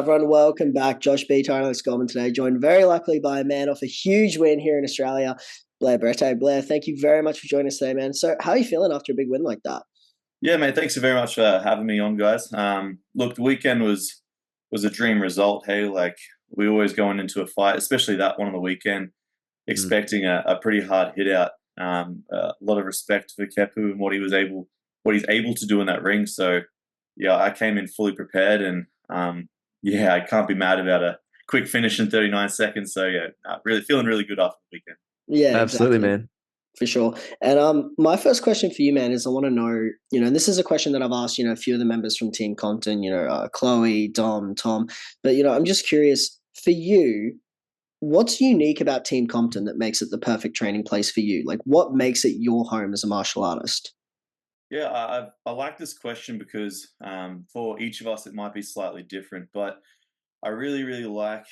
everyone? Welcome back. Josh B. Alex Gorman today, joined very luckily by a man off a huge win here in Australia, Blair Bretag. Blair, thank you very much for joining us today, man. So, how are you feeling after a big win like that? Yeah, mate. Thanks very much for having me on, guys. Look, the weekend was a dream result. Hey, like we always going into a fight, especially that one on the weekend, Mm. expecting a pretty hard hit out. A lot of respect for Kepu and what he's able to do in that ring. So, yeah, I came in fully prepared, and yeah, I can't be mad about a quick finish in 39 seconds. So, yeah, really feeling really good after the weekend. Yeah, Absolutely, exactly. man. For sure. And my first question for you, man, is I want to know, and this is a question that I've asked, a few of the members from Team Compton, Chloe, Dom, Tom, but I'm just curious for you, what's unique about Team Compton that makes it the perfect training place for you? Like, what makes it your home as a martial artist? Yeah, I like this question because for each of us it might be slightly different, but I really like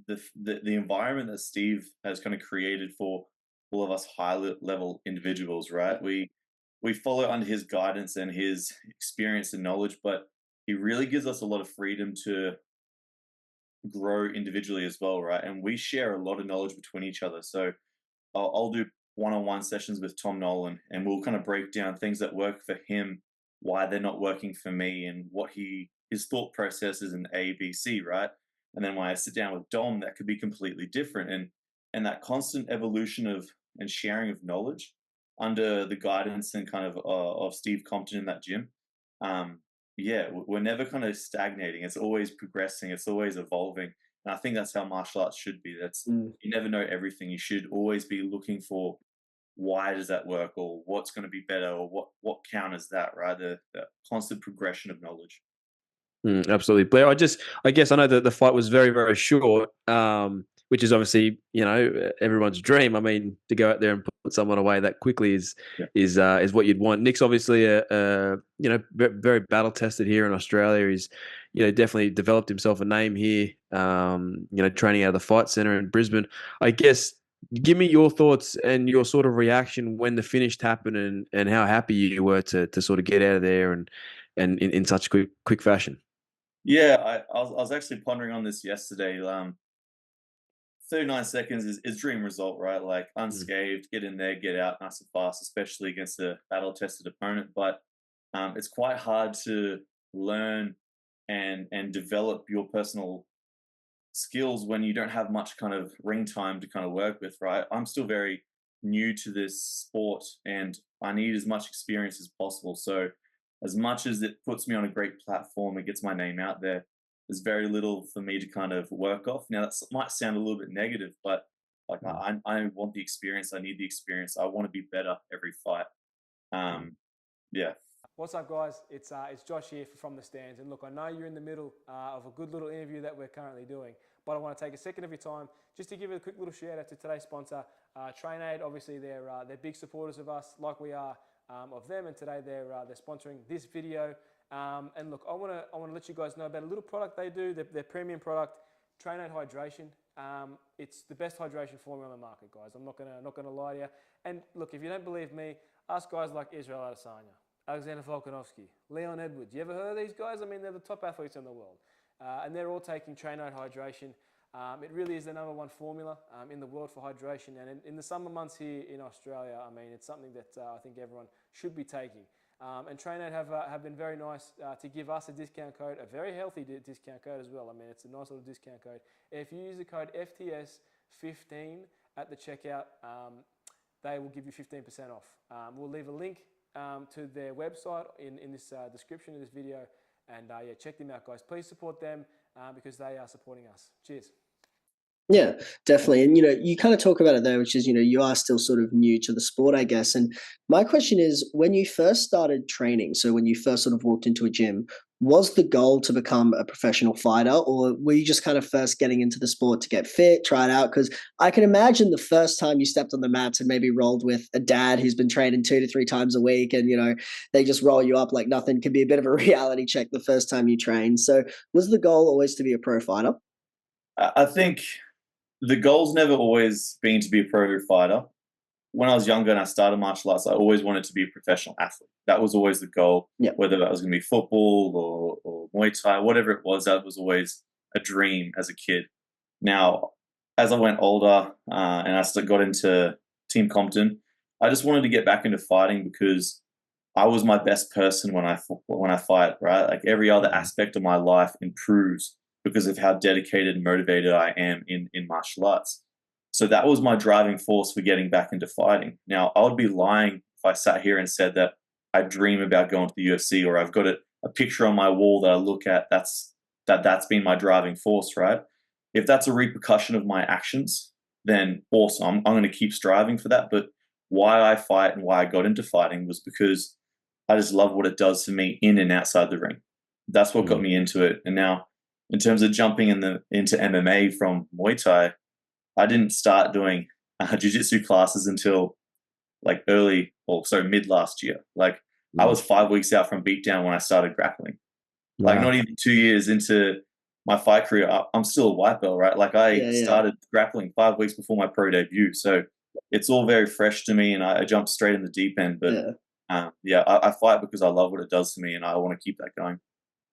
the environment that Steve has kind of created for all of us level individuals, right? We follow under his guidance and his experience and knowledge, but he really gives us a lot of freedom to grow individually as well, right? And we share a lot of knowledge between each other. So I'll do one-on-one sessions with Tom Nolan, and we'll kind of break down things that work for him, why they're not working for me, and what his thought process is in A, B, C, right? And then when I sit down with Dom, that could be completely different, and that constant evolution of and sharing of knowledge under the guidance and kind of Steve Compton in that gym. Yeah, we're never kind of stagnating. It's always progressing. It's always evolving. And I think that's how martial arts should be. That's Mm. You never know everything. You should always be looking for why does that work, or what's going to be better, or what counters that, right? The constant progression of knowledge. Absolutely, Blair. I guess I know that the fight was very, very short, which is obviously everyone's dream. I mean, to go out there and put someone away that quickly Yeah. is what you'd want. Nick's obviously very battle tested here in Australia. He's definitely developed himself a name here. Training out of the Fight Centre in Brisbane. I guess give me your thoughts and your sort of reaction when the finish happened, and how happy you were to sort of get out of there and in such quick fashion. Yeah, I was actually pondering on this yesterday. 39 seconds is dream result, right? Like Mm. unscathed, get in there, get out nice and fast, especially against a battle tested opponent. But it's quite hard to learn and develop your personal skills when you don't have much kind of ring time to kind of work with, right? I'm still very new to this sport, and I need as much experience as possible. So as much as it puts me on a great platform and gets my name out there, there's very little for me to kind of work off. Now that might sound a little bit negative, but like Mm. I want the experience. I need the experience. I want to be better every fight. Mm. Yeah. What's up, guys? It's Josh here from the stands. And look, I know you're in the middle of a good little interview that we're currently doing, but I want to take a second of your time just to give a quick little shout out to today's sponsor, TrainAid. Obviously, they're big supporters of us, like we are of them. And today they're sponsoring this video. And look, I want to let you guys know about a little product they do. Their premium product, TrainAid Hydration. It's the best hydration formula on the market, guys. I'm not gonna lie to you. And look, if you don't believe me, ask guys like Israel Adesanya, Alexander Volkanovski, Leon Edwards. You ever heard of these guys? I mean, they're the top athletes in the world. And they're all taking TrainAid Hydration. It really is the #1 formula in the world for hydration. And in the summer months here in Australia, I mean, it's something that I think everyone should be taking. And TrainAid have been very nice to give us a discount code, a very healthy discount code as well. I mean, it's a nice little discount code. If you use the code FTS15 at the checkout, they will give you 15% off. We'll leave a link to their website in this description of this video. And yeah, check them out, guys. Please support them because they are supporting us. Cheers. Yeah, definitely. And, you kind of talk about it there, which is, you are still sort of new to the sport, I guess. And my question is, when you first started training, so when you first sort of walked into a gym, was the goal to become a professional fighter, or were you just kind of first getting into the sport to get fit, try it out? Because I can imagine the first time you stepped on the mats and maybe rolled with a dad who's been training 2 to 3 times a week, and, they just roll you up like nothing, can be a bit of a reality check the first time you train. So was the goal always to be a pro fighter? I think the goal's never always been to be a pro fighter. When I was younger and I started martial arts, I always wanted to be a professional athlete. That was always the goal, Yeah. whether that was going to be football or Muay Thai, whatever it was, that was always a dream as a kid. Now, as I went older and I still got into Team Compton, I just wanted to get back into fighting because I was my best person when I fight, right? Like every other aspect of my life improves because of how dedicated and motivated I am in martial arts. So that was my driving force for getting back into fighting. Now, I would be lying if I sat here and said that I dream about going to the UFC or I've got a picture on my wall that I look at. That's been my driving force, right? If that's a repercussion of my actions, then awesome. I'm going to keep striving for that. But why I fight and why I got into fighting was because I just love what it does for me in and outside the ring. That's what got me into it. And now, in terms of jumping into MMA from Muay Thai, I didn't start doing jiu-jitsu classes until like mid last year. Like I was 5 weeks out from beatdown when I started grappling. Like not even 2 years into my fight career, I'm still a white belt, right? Like I started grappling 5 weeks before my pro debut. So it's all very fresh to me and I jumped straight in the deep end. But I fight because I love what it does to me and I want to keep that going.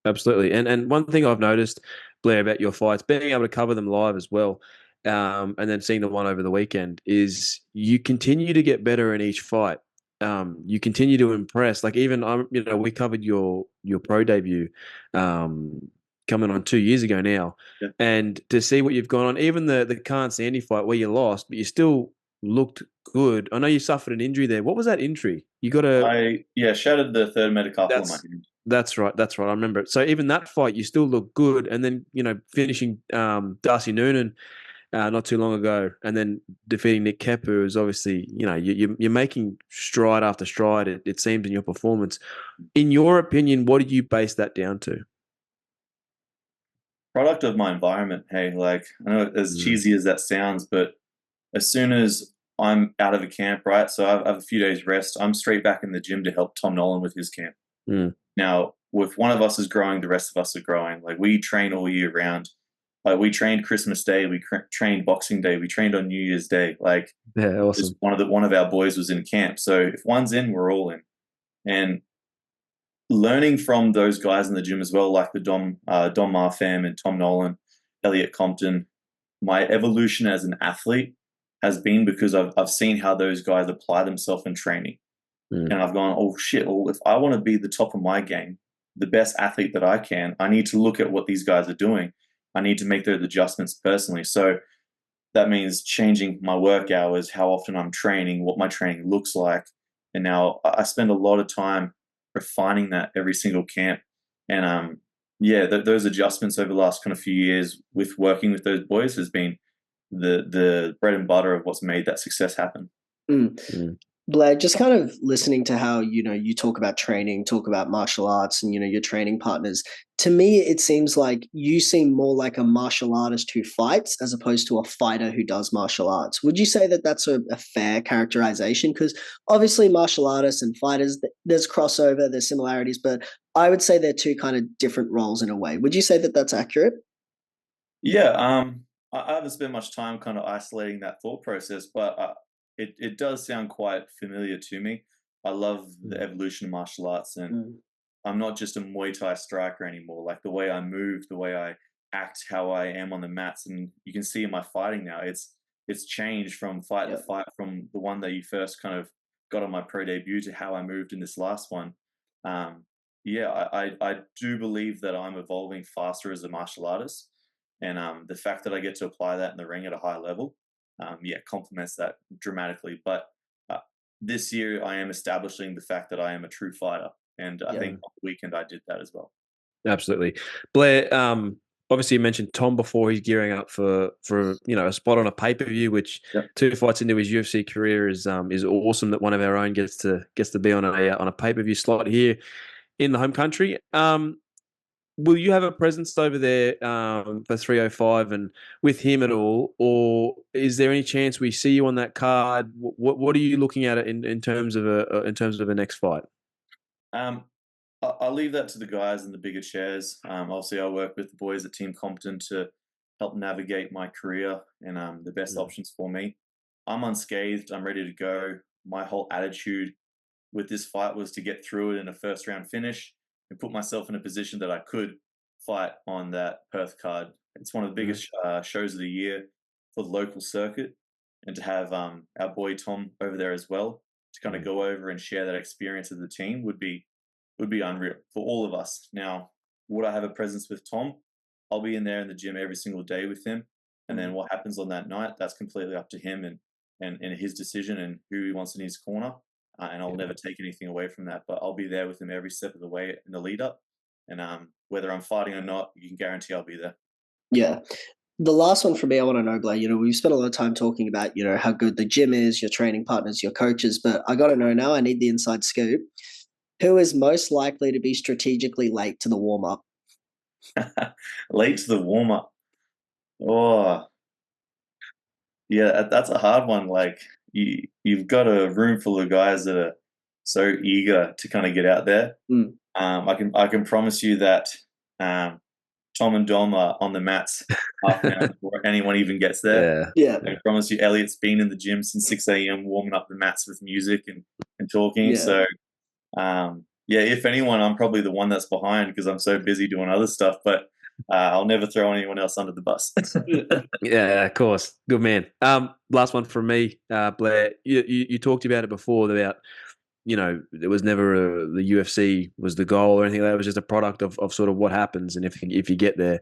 Absolutely. And one thing I've noticed, Blair, about your fights, being able to cover them live as well, and then seeing the one over the weekend, is you continue to get better in each fight. You continue to impress. Like even we covered your pro debut, coming on 2 years ago now, and to see what you've gone on, even the Khan Sandy fight where you lost, but you still looked good. I know you suffered an injury there. What was that injury? You got shattered the third metacarpal of my hand. That's right. That's right. I remember it. So even that fight, you still look good. And then, finishing Darcy Noonan not too long ago and then defeating Nick Kepu is obviously, you're making stride after stride, it seems, in your performance. In your opinion, what do you base that down to? Product of my environment. Hey, like I know as cheesy as that sounds, but as soon as I'm out of a camp, right? So I have a few days rest. I'm straight back in the gym to help Tom Nolan with his camp. Now, if one of us is growing, the rest of us are growing. Like we train all year round. Like we trained Christmas Day, we trained Boxing Day, we trained on New Year's Day. Like awesome. One of our boys was in camp. So if one's in, we're all in. And learning from those guys in the gym as well, like the Don Marfam and Tom Nolan, Elliot Compton, my evolution as an athlete has been because I've seen how those guys apply themselves in training. And I've gone, oh shit, well, if I want to be the top of my game, the best athlete that I can, I need to look at what these guys are doing. I need to make those adjustments personally. So that means changing my work hours, how often I'm training, what my training looks like. And now I spend a lot of time refining that every single camp. And those adjustments over the last kind of few years with working with those boys has been the bread and butter of what's made that success happen. Blair, just kind of listening to how, you talk about training, talk about martial arts and, your training partners. To me, it seems like you seem more like a martial artist who fights as opposed to a fighter who does martial arts. Would you say that that's a fair characterization? Because obviously martial artists and fighters, there's crossover, there's similarities, but I would say they're two kind of different roles in a way. Would you say that that's accurate? Yeah, I haven't spent much time kind of isolating that thought process, but it does sound quite familiar to me. I love the evolution of martial arts, and I'm not just a Muay Thai striker anymore. Like the way I move, the way I act, how I am on the mats, and you can see in my fighting now, it's changed from fight to fight, from the one that you first kind of got on my pro debut to how I moved in this last one. I do believe that I'm evolving faster as a martial artist, and the fact that I get to apply that in the ring at a high level, complements that dramatically. But this year, I am establishing the fact that I am a true fighter, and I think on the weekend I did that as well. Absolutely, Blair. Obviously, you mentioned Tom before. He's gearing up for a spot on a pay per view, which 2 fights into his UFC career is awesome. That one of our own gets to be on a pay per view slot here in the home country. Will you have a presence over there for 305 and with him at all, or is there any chance we see you on that card? What are you looking at in terms of a next fight? I'll leave that to the guys in the bigger chairs. Obviously, I work with the boys at Team Compton to help navigate my career and the best options for me. I'm unscathed. I'm ready to go. My whole attitude with this fight was to get through it in a first round finish and put myself in a position that I could fight on that Perth card It's one of the biggest shows of the year for the local circuit, and to have our boy Tom over there as well to kind of go over and share that experience of the team would be unreal for all of us. Now, would I have a presence with Tom? I'll be in there in the gym every single day with him, and then what happens on that night, that's completely up to him and his decision and who he wants in his corner. And I'll never take anything away from that. But I'll be there with him every step of the way in the lead up. And whether I'm fighting or not, you can guarantee I'll be there. Yeah. The last one for me, I want to know, Blair, we've spent a lot of time talking about, how good the gym is, your training partners, your coaches, but I got to know now, I need the inside scoop. Who is most likely to be strategically late to the warm up? Late to the warm up. Oh, yeah, that's a hard one. Like you've got a room full of guys that are so eager to kind of get out there. I can promise you that Tom and Dom are on the mats half an hour before anyone even gets there. Yeah. I promise you, Elliot's been in the gym since 6 a.m. warming up the mats with music and talking. Yeah. So, if anyone, I'm probably the one that's behind because I'm so busy doing other stuff. But I'll never throw anyone else under the bus. Yeah, of course. Good man. Last one from me, Blair. You talked about it before about, it was never the UFC was the goal or anything like that. It was just a product of sort of what happens. And if you get there,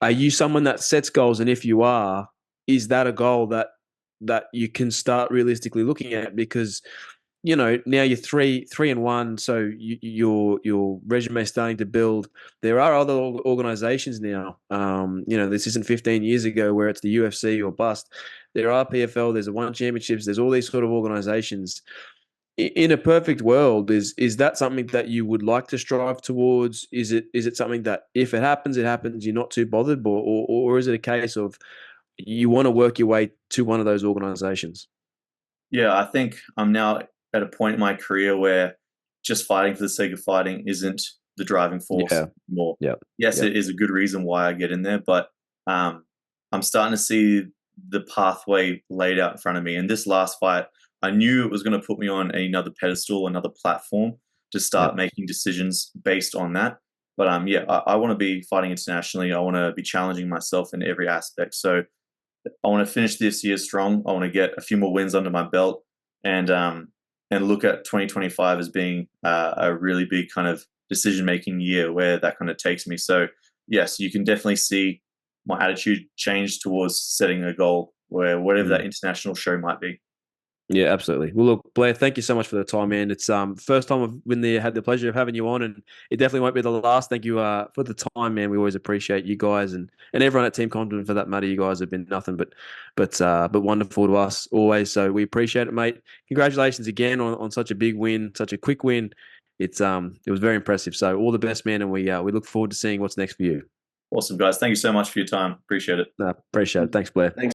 are you someone that sets goals? And if you are, is that a goal that you can start realistically looking at? Because, now you're 3-1, so your resume is starting to build. There are other organizations now. This isn't 15 years ago where it's the UFC or bust. There are PFL, there's the One Championships, there's all these sort of organizations. In a perfect world, is that something that you would like to strive towards? Is it something that if it happens, you're not too bothered, or is it a case of you want to work your way to one of those organizations? Yeah, I think I'm now at a point in my career where just fighting for the sake of fighting isn't the driving force anymore. Yeah. Yes, it is a good reason why I get in there, but I'm starting to see the pathway laid out in front of me. And this last fight, I knew it was going to put me on another pedestal, another platform to start making decisions based on that. But I want to be fighting internationally. I want to be challenging myself in every aspect. So I want to finish this year strong. I want to get a few more wins under my belt, and look at 2025 as being a really big kind of decision-making year where that kind of takes me. So yes, you can definitely see my attitude change towards setting a goal where whatever that international show might be. Yeah, absolutely. Well, look, Blair, thank you so much for the time, man. It's first time I've had the pleasure of having you on, and it definitely won't be the last. Thank you for the time, man. We always appreciate you guys and everyone at Team Compton for that matter. You guys have been nothing but wonderful to us always. So we appreciate it, mate. Congratulations again on such a big win, such a quick win. It was very impressive. So all the best, man, and we look forward to seeing what's next for you. Awesome, guys. Thank you so much for your time. Appreciate it. Appreciate it. Thanks, Blair. Thanks.